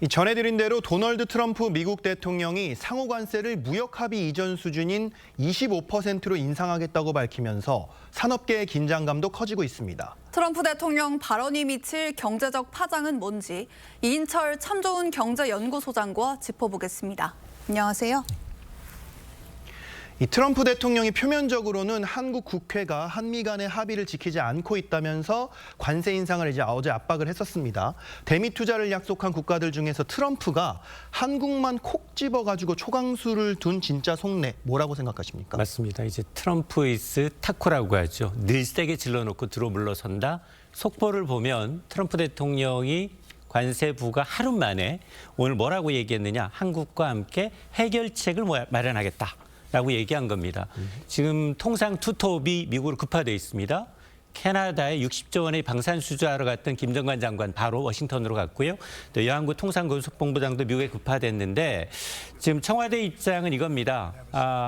전해드린 대로 도널드 트럼프 미국 대통령이 상호 관세를 무역 합의 이전 수준인 25%로 인상하겠다고 밝히면서 산업계의 긴장감도 커지고 있습니다. 트럼프 대통령 발언이 미칠 경제적 파장은 뭔지 이인철 참 좋은 경제연구소장과 짚어보겠습니다. 안녕하세요. 트럼프 대통령이 표면적으로는 한국 국회가 한미 간의 합의를 지키지 않고 있다면서 관세 인상을 어제 압박을 했었습니다. 대미 투자를 약속한 국가들 중에서 트럼프가 한국만 콕 집어가지고 초강수를 둔 진짜 속내 뭐라고 생각하십니까? 맞습니다. 이제 트럼프이스 타코라고 하죠. 늘 세게 질러놓고 들어 물러선다. 속보를 보면 트럼프 대통령이 관세 부과 하루 만에 오늘 뭐라고 얘기했느냐. 한국과 함께 해결책을 마련하겠다. 라고 얘기한 겁니다. 지금 통상 투톱이 미국으로 급파되어 있습니다. 캐나다에 60조 원의 방산 수주하러 갔던 김정관 장관 바로 워싱턴으로 갔고요. 또 여한구 통상군속본부장도 미국에 급파됐는데 지금 청와대 입장은 이겁니다.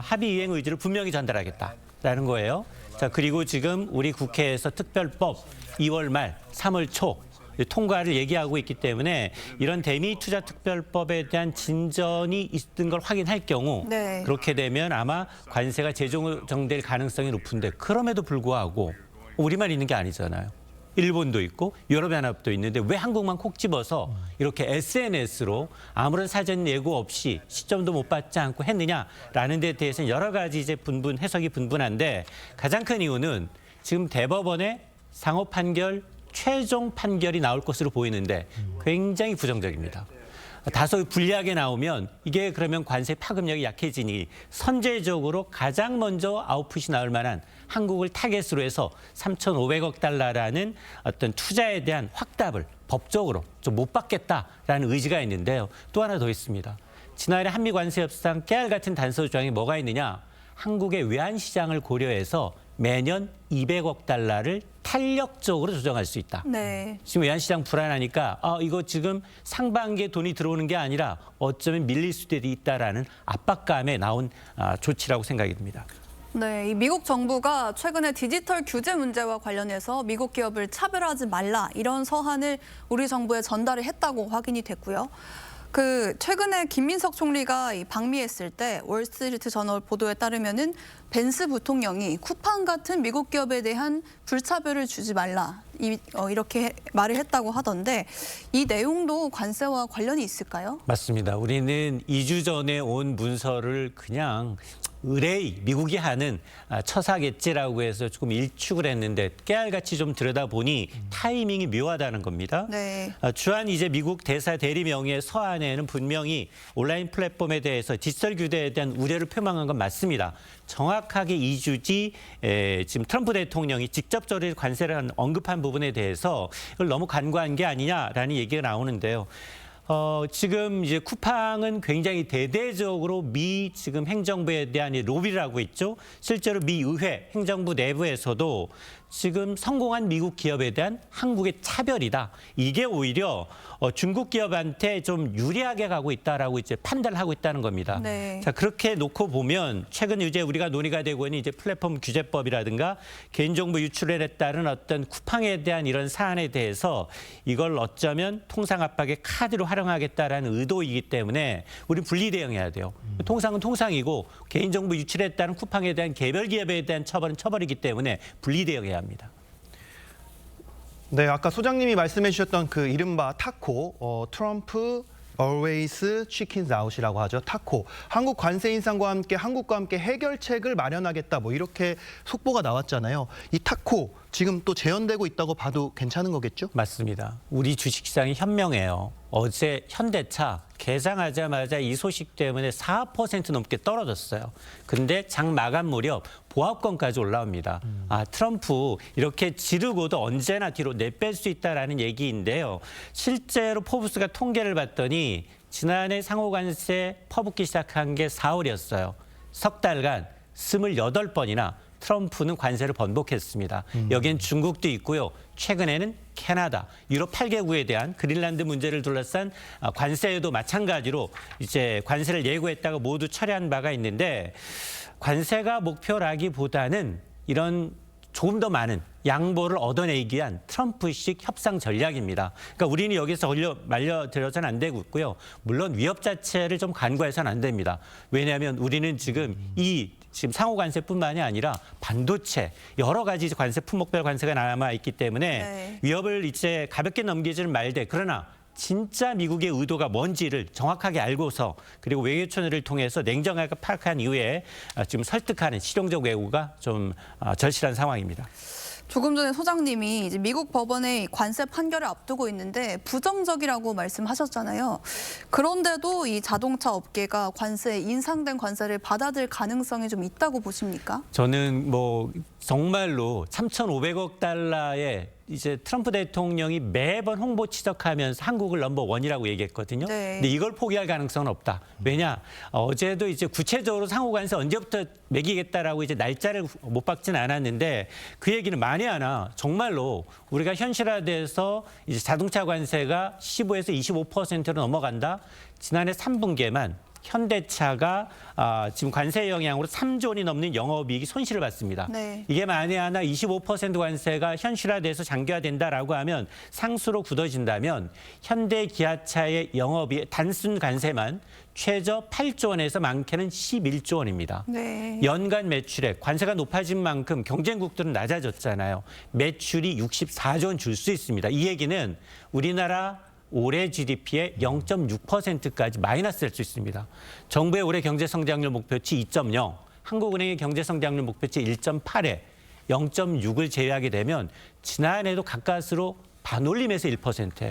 합의 이행 의지를 분명히 전달하겠다라는 거예요. 자, 그리고 지금 우리 국회에서 특별법 2월 말 3월 초 통과를 얘기하고 있기 때문에 이런 대미 투자 특별법에 대한 진전이 있던 걸 확인할 경우 그렇게 되면 아마 관세가 재조정될 가능성이 높은데 그럼에도 불구하고 우리만 있는 게 아니잖아요. 일본도 있고 유럽연합도 있는데 왜 한국만 콕 집어서 이렇게 SNS로 아무런 사전 예고 없이 시점도 못 받지 않고 했느냐라는 데 대해서는 여러 가지 이제 해석이 분분한데 가장 큰 이유는 지금 대법원의 상호 판결 최종 판결이 나올 것으로 보이는데 굉장히 부정적입니다. 다소 불리하게 나오면 이게 그러면 관세 파급력이 약해지니 선제적으로 가장 먼저 아웃풋이 나올 만한 한국을 타겟으로 해서 3,500억 달러라는 어떤 투자에 대한 확답을 법적으로 좀 못 받겠다라는 의지가 있는데요. 또 하나 더 있습니다. 지난해 한미 관세 협상 깨알 같은 단서 조항이 뭐가 있느냐. 한국의 외환 시장을 고려해서 매년 200억 달러를 탄력적으로 조정할 수 있다. 지금 외환시장 불안하니까 이거 지금 상반기에 돈이 들어오는 게 아니라 어쩌면 밀릴 수도 있다라는 압박감에 나온 조치라고 생각이 듭니다. 네, 이 미국 정부가 최근에 디지털 규제 문제와 관련해서 미국 기업을 차별하지 말라 이런 서한을 우리 정부에 전달을 했다고 확인이 됐고요. 최근에 김민석 총리가 방미했을 때 월스트리트 저널 보도에 따르면은 벤스 부통령이 쿠팡 같은 미국 기업에 대한 불차별을 주지 말라 이렇게 말을 했다고 하던데 이 내용도 관세와 관련이 있을까요? 맞습니다. 우리는 2주 전에 온 문서를 그냥 의뢰의 미국이 하는 처사겠지라고 해서 조금 일축을 했는데 깨알같이 좀 들여다보니 타이밍이 묘하다는 겁니다. 주한 이제 미국 대사 대리 명의의 서한에는 분명히 온라인 플랫폼에 대해서 디지털 규제에 대한 우려를 표명한 건 맞습니다. 정확하게 2주지 지금 트럼프 대통령이 직접적으로 관세를 언급한 부분에 대해서 이걸 너무 간과한 게 아니냐라는 얘기가 나오는데요. 지금 이제 쿠팡은 굉장히 대대적으로 미 지금 행정부에 대한 로비를 하고 있죠. 실제로 미 의회 행정부 내부에서도 지금 성공한 미국 기업에 대한 한국의 차별이다. 이게 오히려 중국 기업한테 좀 유리하게 가고 있다라고 이제 판단을 하고 있다는 겁니다. 자, 그렇게 놓고 보면 최근 이제 우리가 논의가 되고 있는 이제 플랫폼 규제법이라든가 개인정보 유출에 따른 어떤 쿠팡에 대한 이런 사안에 대해서 이걸 어쩌면 통상 압박의 카드로 활용하겠다라는 의도이기 때문에 우리 분리 대응해야 돼요. 통상은 통상이고 개인정보 유출에 따른 쿠팡에 대한 개별 기업에 대한 처벌은 처벌이기 때문에 분리 대응해야 합니다. 네, 아까 소장님이 말씀해 주셨던 그 이른바 타코, 트럼프 always chickens out이라고 하죠. 타코. 한국 관세 인상과 함께 한국과 함께 해결책을 마련하겠다. 이렇게 속보가 나왔잖아요. 이 타코 지금 또 재현되고 있다고 봐도 괜찮은 거겠죠? 맞습니다. 우리 주식시장이 현명해요. 어제 현대차 개장하자마자 이 소식 때문에 4% 넘게 떨어졌어요. 근데 장 마감 무렵 보합권까지 올라옵니다. 트럼프 이렇게 지르고도 언제나 뒤로 내뺄 수 있다라는 얘기인데요. 실제로 포브스가 통계를 봤더니 지난해 상호관세 퍼붓기 시작한 게 4월이었어요. 석 달간 28번이나 트럼프는 관세를 번복했습니다. 여기엔 중국도 있고요. 최근에는 캐나다, 유럽 8개국에 대한 그린란드 문제를 둘러싼 관세에도 마찬가지로 이제 관세를 예고했다가 모두 철회한 바가 있는데 관세가 목표라기보다는 이런 조금 더 많은 양보를 얻어내기 위한 트럼프식 협상 전략입니다. 그러니까 우리는 여기서 말려들어서는 안 되고 있고요. 물론 위협 자체를 좀 간과해서는 안 됩니다. 왜냐하면 우리는 지금 지금 상호 관세뿐만이 아니라 반도체 여러 가지 관세 품목별 관세가 남아 있기 때문에 네. 위협을 이제 가볍게 넘기지는 말되 그러나 진짜 미국의 의도가 뭔지를 정확하게 알고서 그리고 외교촌을 통해서 냉정하게 파악한 이후에 지금 설득하는 실용적 외교가 좀 절실한 상황입니다. 조금 전에 소장님이 이제 미국 법원의 관세 판결을 앞두고 있는데 부정적이라고 말씀하셨잖아요. 그런데도 이 자동차 업계가 인상된 관세를 받아들일 가능성이 좀 있다고 보십니까? 저는 뭐 정말로 3,500억 달러의 이제 트럼프 대통령이 매번 홍보 치적하면서 한국을 넘버원이라고 얘기했거든요. 네. 근데 이걸 포기할 가능성은 없다. 왜냐? 어제도 이제 구체적으로 상호관세 언제부터 매기겠다라고 이제 날짜를 못 박진 않았는데 그 얘기는 만에 하나 정말로 우리가 현실화돼서 이제 자동차 관세가 15에서 25%로 넘어간다. 지난해 3분기에만 현대차가 지금 관세 영향으로 3조 원이 넘는 영업이익이 손실을 봤습니다. 네. 이게 만에 하나 25% 관세가 현실화돼서 장기화된다라고 하면 상수로 굳어진다면 현대 기아차의 영업이익 단순 관세만 최저 8조 원에서 많게는 11조 원입니다. 네. 연간 매출액 관세가 높아진 만큼 경쟁국들은 낮아졌잖아요. 매출이 64조 원 줄 수 있습니다. 이 얘기는 우리나라 올해 GDP의 0.6%까지 마이너스 될 수 있습니다. 정부의 올해 경제성장률 목표치 2.0, 한국은행의 경제성장률 목표치 1.8에 0.6을 제외하게 되면 지난해도 가까스로 반올림에서 1%에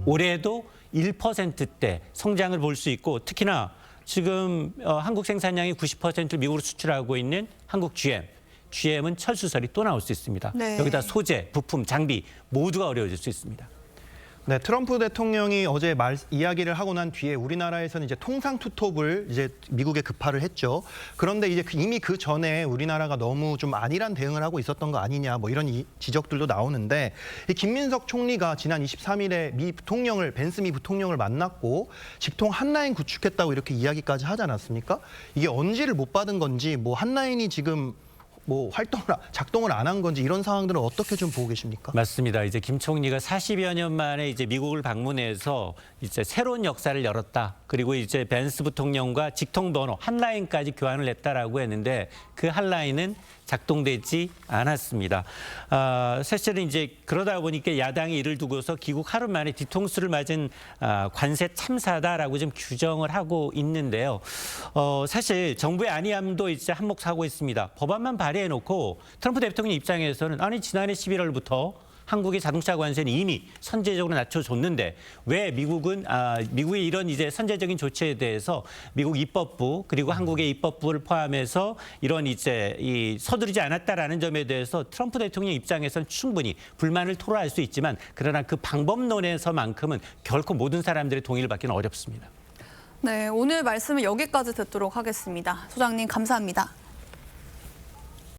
올해도 1%대 성장을 볼 수 있고 특히나 지금 한국 생산량이 90%를 미국으로 수출하고 있는 한국 GM은 철수설이 또 나올 수 있습니다. 네. 여기다 소재, 부품, 장비 모두가 어려워질 수 있습니다. 네, 트럼프 대통령이 어제 이야기를 하고 난 뒤에 우리나라에서는 이제 통상투톱을 이제 미국에 급파를 했죠. 그런데 이제 이미 그 전에 우리나라가 너무 좀 안일한 대응을 하고 있었던 거 아니냐, 뭐 이런 지적들도 나오는데 이 김민석 총리가 지난 23일에 벤스 미 부통령을 만났고 직통 한라인 구축했다고 이렇게 이야기까지 하지 않았습니까? 이게 언지를 못 받은 건지, 뭐 한라인이 지금 뭐 작동을 안 한 건지 이런 상황들은 어떻게 좀 보고 계십니까? 맞습니다. 이제 김 총리가 40여 년 만에 이제 미국을 방문해서 이제 새로운 역사를 열었다. 그리고 이제 벤스 부통령과 직통 번호 한라인까지 교환을 했다라고 했는데 그 한라인은 작동되지 않았습니다. 사실은 이제 그러다 보니까 야당이 이를 두고서 귀국 하루 만에 뒤통수를 맞은 관세 참사다라고 좀 규정을 하고 있는데요. 사실 정부의 안이함도 이제 한몫하고 있습니다. 법안만 발의해놓고 트럼프 대통령 입장에서는 아니 지난해 11월부터 한국의 자동차 관세는 이미 선제적으로 낮춰줬는데 왜 미국의 이런 이제 선제적인 조치에 대해서 미국 입법부 그리고 한국의 입법부를 포함해서 이런 이제 서두르지 않았다라는 점에 대해서 트럼프 대통령 입장에서는 충분히 불만을 토로할 수 있지만 그러나 그 방법론에서만큼은 결코 모든 사람들의 동의를 받기는 어렵습니다. 네, 오늘 말씀은 여기까지 듣도록 하겠습니다. 소장님 감사합니다.